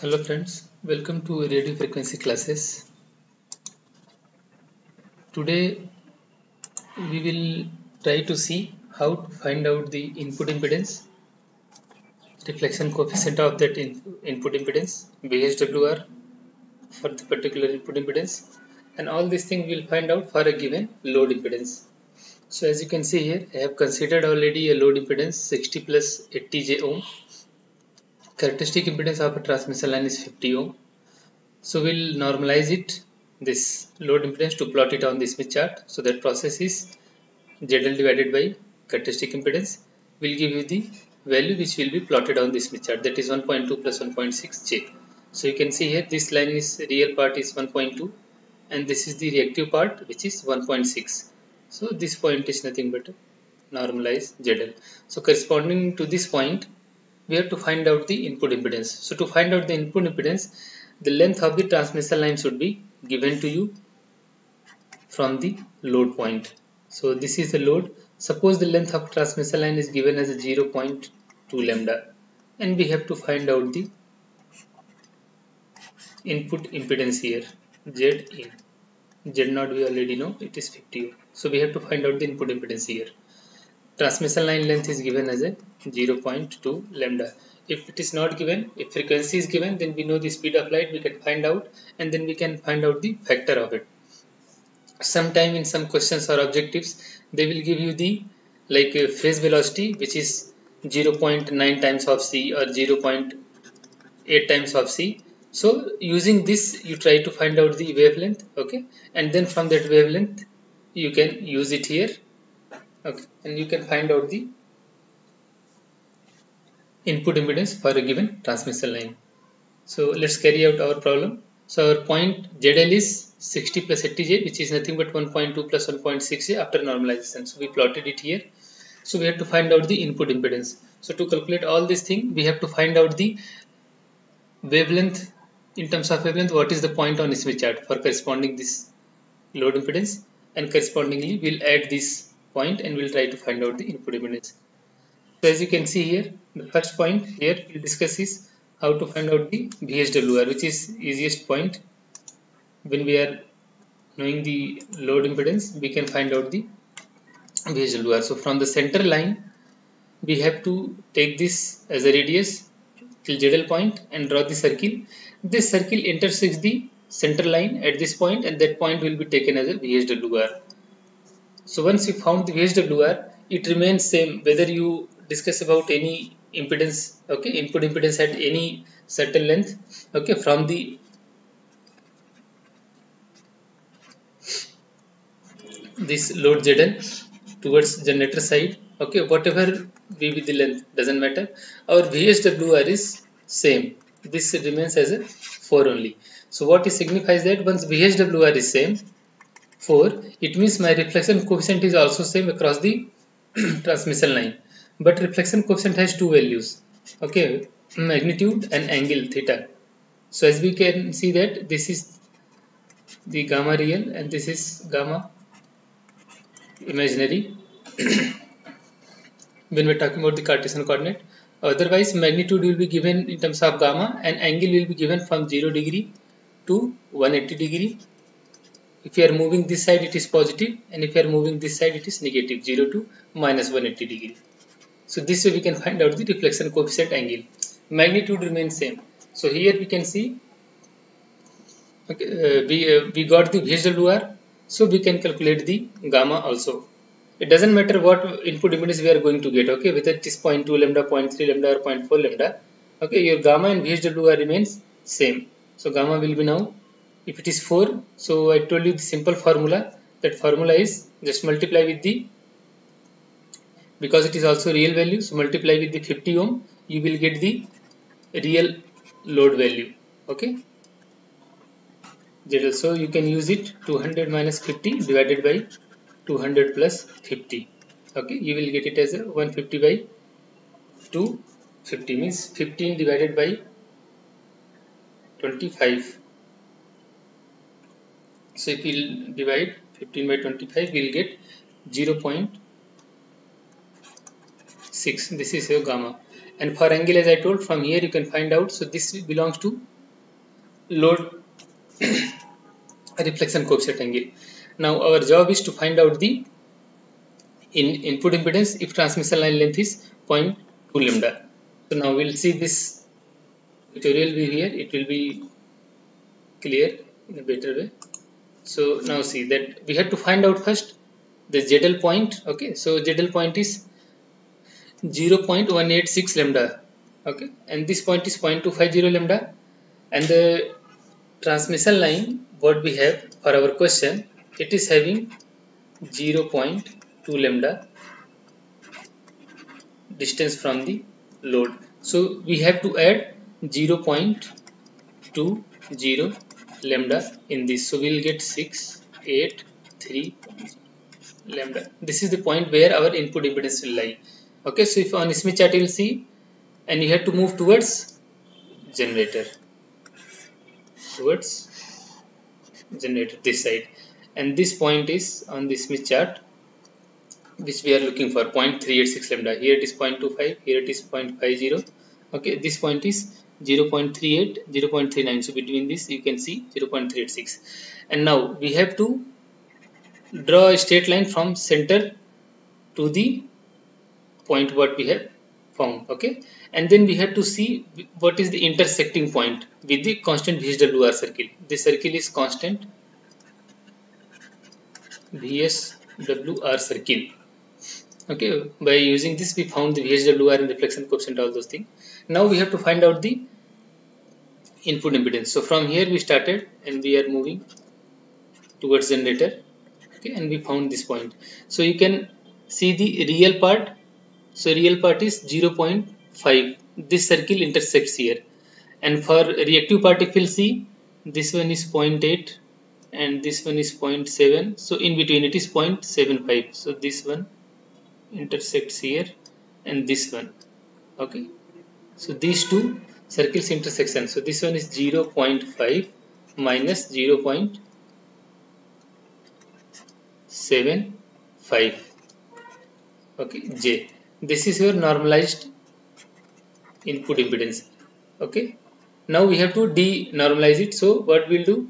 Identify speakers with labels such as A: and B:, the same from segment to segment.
A: Hello friends, welcome to radio frequency classes. Today we will try to see how to find out the input impedance, reflection coefficient of that input impedance, VSWR for the particular input impedance, and all these things we will find out for a given load impedance. So as you can see here, I have considered already a load impedance 60 plus 80 j ohm. Characteristic impedance of a transmission line is 50 ohm. So we'll normalize it, this load impedance, to plot it on the Smith chart. So that process is ZL divided by characteristic impedance will give you the value which will be plotted on the Smith chart, that is 1.2 plus 1.6 J. So you can see here this line is real part is 1.2 and this is the reactive part which is 1.6. So this point is nothing but normalized ZL. So corresponding to this point we have to find out the input impedance. So to find out the input impedance, the length of the transmission line should be given to you from the load point. So this is the load. Suppose the length of transmission line is given as 0.2 lambda and we have to find out the input impedance here, Z in. Z naught we already know, it is 50 ohm. So we have to find out the input impedance here. Transmission line length is given as a 0.2 lambda. If it is not given, if frequency is given, then we know the speed of light, we can find out, and then we can find out the factor of it. Sometime in some questions or objectives, they will give you the phase velocity which is 0.9 times of c or 0.8 times of c. So using this you try to find out the wavelength, okay, and then from that wavelength you can use it here, okay, and you can find out the input impedance for a given transmission line. So let's carry out our problem. So our point ZL is 60 plus 80J, which is nothing but 1.2 plus 1.6J after normalization. So we plotted it here. So we have to find out the input impedance. So to calculate all these things, we have to find out the wavelength. In terms of wavelength, what is the point on Smith chart for corresponding this load impedance, and correspondingly we'll add this point and we'll try to find out the input impedance. So as you can see here, the first point here we'll discuss is how to find out the VSWR, which is easiest point. When we are knowing the load impedance, we can find out the VSWR. So from the center line, we have to take this as a radius till ZL point and draw the circle. This circle intersects the center line at this point, and that point will be taken as a VSWR. So once you found the VSWR, it remains same whether you discuss about any impedance, okay, input impedance at any certain length, okay, from the this load ZL towards generator side, okay, whatever be with the length doesn't matter. Our VSWR is same. This remains as a 4 only. So what it signifies that once VSWR is same 4, it means my reflection coefficient is also same across the transmission line, but reflection coefficient has two values, okay, magnitude and angle theta. So as we can see that this is the gamma real and this is gamma imaginary when we're talking about the Cartesian coordinate. Otherwise magnitude will be given in terms of gamma and angle will be given from 0 degree to 180 degree. If you are moving this side it is positive, and if you are moving this side it is negative, 0 to minus 180 degree. So this way we can find out the reflection coefficient angle. Magnitude remains same. So here we can see, okay, we got the VSWR, so we can calculate the gamma also. It doesn't matter what input impedance we are going to get, okay, whether it is 0.2 lambda, 0.3 lambda or 0.4 lambda, okay, your gamma and VSWR remains same. So gamma will be now, if it is 4, so I told you the simple formula. That formula is just multiply with the, because it is also real value, so multiply with the 50 ohm, you will get the real load value, okay. So you can use it 200 minus 50 divided by 200 plus 50, okay, you will get it as a 150 by 250, means 15 divided by 25. So if we divide 15 by 25, we will get 0.6. This is your gamma. And for angle, as I told, from here you can find out. So this belongs to load reflection coefficient angle. Now our job is to find out the input impedance if transmission line length is 0.2 lambda. So now we'll see this tutorial will be here. It will be clear in a better way. So now see that we have to find out first the ZL point. Okay, so ZL point is 0.186 lambda. Okay, and this point is 0.250 lambda, and the transmission line what we have for our question, it is having 0.2 lambda distance from the load. So we have to add 0.20 lambda in this. So we will get 683 lambda. This is the point where our input impedance will lie. Okay, so if on Smith chart you will see, and you have to move towards generator, this side, and this point is on the Smith chart which we are looking for, 0.386 lambda. Here it is 0.25, here it is 0.50. Okay, this point is 0.38, 0.39. So between this you can see 0.386. And now we have to draw a straight line from center to the point what we have found. Okay, and then we have to see what is the intersecting point with the constant VSWR circle. This circle is constant VSWR circle. Okay, by using this we found the VSWR and reflection coefficient, all those things. Now we have to find out the input impedance. So from here we started and we are moving towards generator. Okay, and we found this point. So you can see the real part. So real part is 0.5. This circle intersects here. And for reactive part, if you'll see, this one is 0.8 and this one is 0.7. So in between it is 0.75. So this one intersects here and this one. Okay, so these two circles intersection. So this one is 0.5 minus 0.75. Okay, J. This is your normalized input impedance. Okay, now we have to denormalize it. So what we'll do,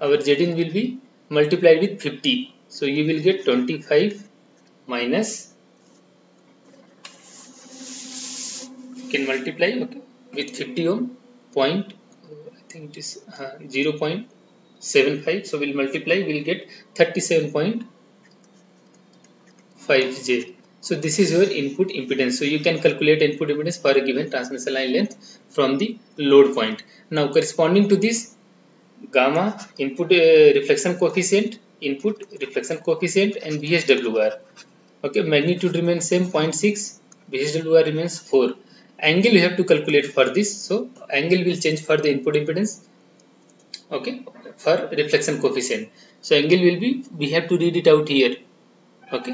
A: our Zin will be multiplied with 50. So you will get 25 minus, can multiply, okay, with 50 ohm, I think it is 0.75. So we'll multiply, we'll get 37.5 J. So this is your input impedance. So you can calculate input impedance for a given transmission line length from the load point. Now corresponding to this, gamma input reflection coefficient, and VSWR. Okay, magnitude remains same 0.6, VSWR remains 4. Angle you have to calculate for this. So angle will change for the input impedance. Okay, for reflection coefficient. So angle will be, we have to read it out here. Okay,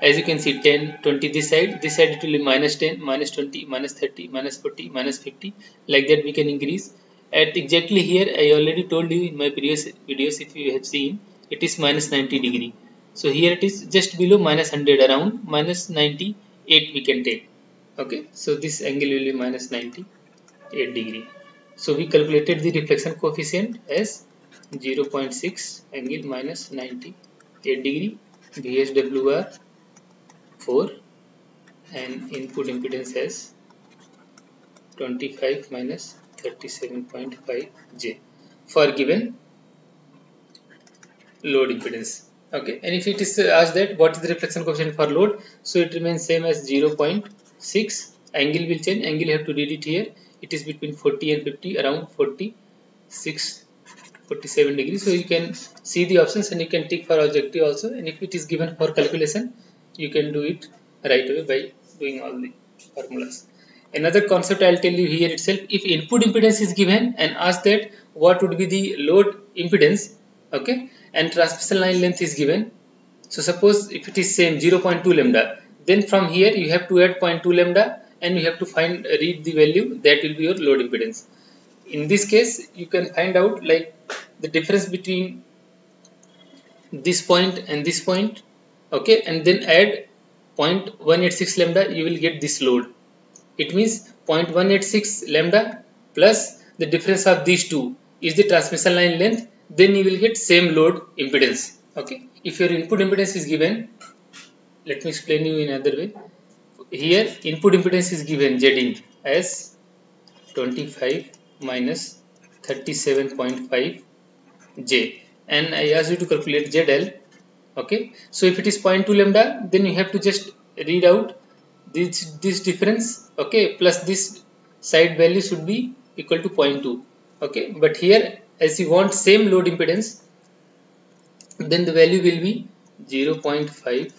A: as you can see 10, 20 this side it will be minus 10, minus 20, minus 30, minus 40, minus 50. Like that we can increase. At exactly here, I already told you in my previous videos, if you have seen, it is minus 90 degree. So here it is just below minus 100, around minus 98 we can take. Okay, so this angle will be minus 98 degree. So we calculated the reflection coefficient as 0.6 angle minus 98 degree, VSWR 4, and input impedance as 25 minus 37.5 J for given load impedance. Okay, and if it is asked that what is the reflection coefficient for load, so it remains same as 0.6. Angle will change, angle you have to read it here. It is between 40 and 50, around 46, 47 degrees. So you can see the options and you can tick for objective also, and if it is given for calculation, you can do it right away by doing all the formulas. Another concept I will tell you here itself, if input impedance is given and asked that what would be the load impedance, okay, and transmission line length is given. So suppose if it is same 0.2 lambda, then from here you have to add 0.2 lambda and you have to read the value, that will be your load impedance. In this case you can find out like the difference between this point and this point, okay, and then add 0.186 lambda, you will get this load. It means 0.186 lambda plus the difference of these two is the transmission line length, then you will get same load impedance. Okay, if your input impedance is given, let me explain you in another way. Here input impedance is given Zin as 25 minus 37.5 J, and I asked you to calculate ZL. Okay, so if it is 0.2 lambda, then you have to just read out this difference, okay, plus this side value should be equal to 0.2. okay, but here as you want same load impedance, then the value will be 0.5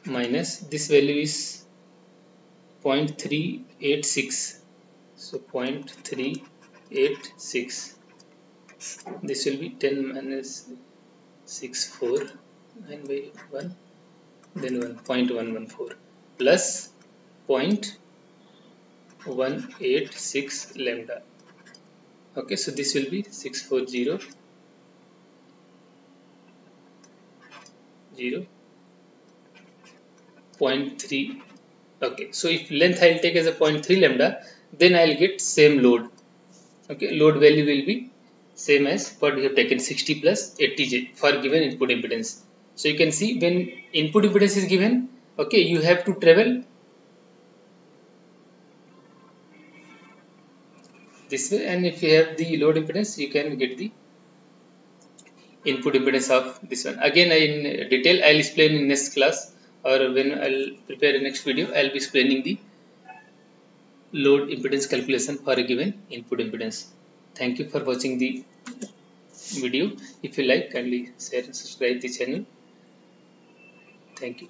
A: minus this value is 0.386, so 0.386, this will be 10 minus 64 9 by 1, then 1.114 plus 0.186 lambda. Okay, so this will be 640 0.3. okay, so if length I'll take as a 0.3 lambda, then I'll get same load. Okay, load value will be same as what we have taken, 60 plus 80J for given input impedance. So you can see when input impedance is given, okay, you have to travel this way, and if you have the load impedance, you can get the input impedance of this one. Again, in detail I'll explain in next class, or when I'll prepare a next video, I'll be explaining the load impedance calculation for a given input impedance. Thank you for watching the video. If you like, kindly share and subscribe the channel. Thank you.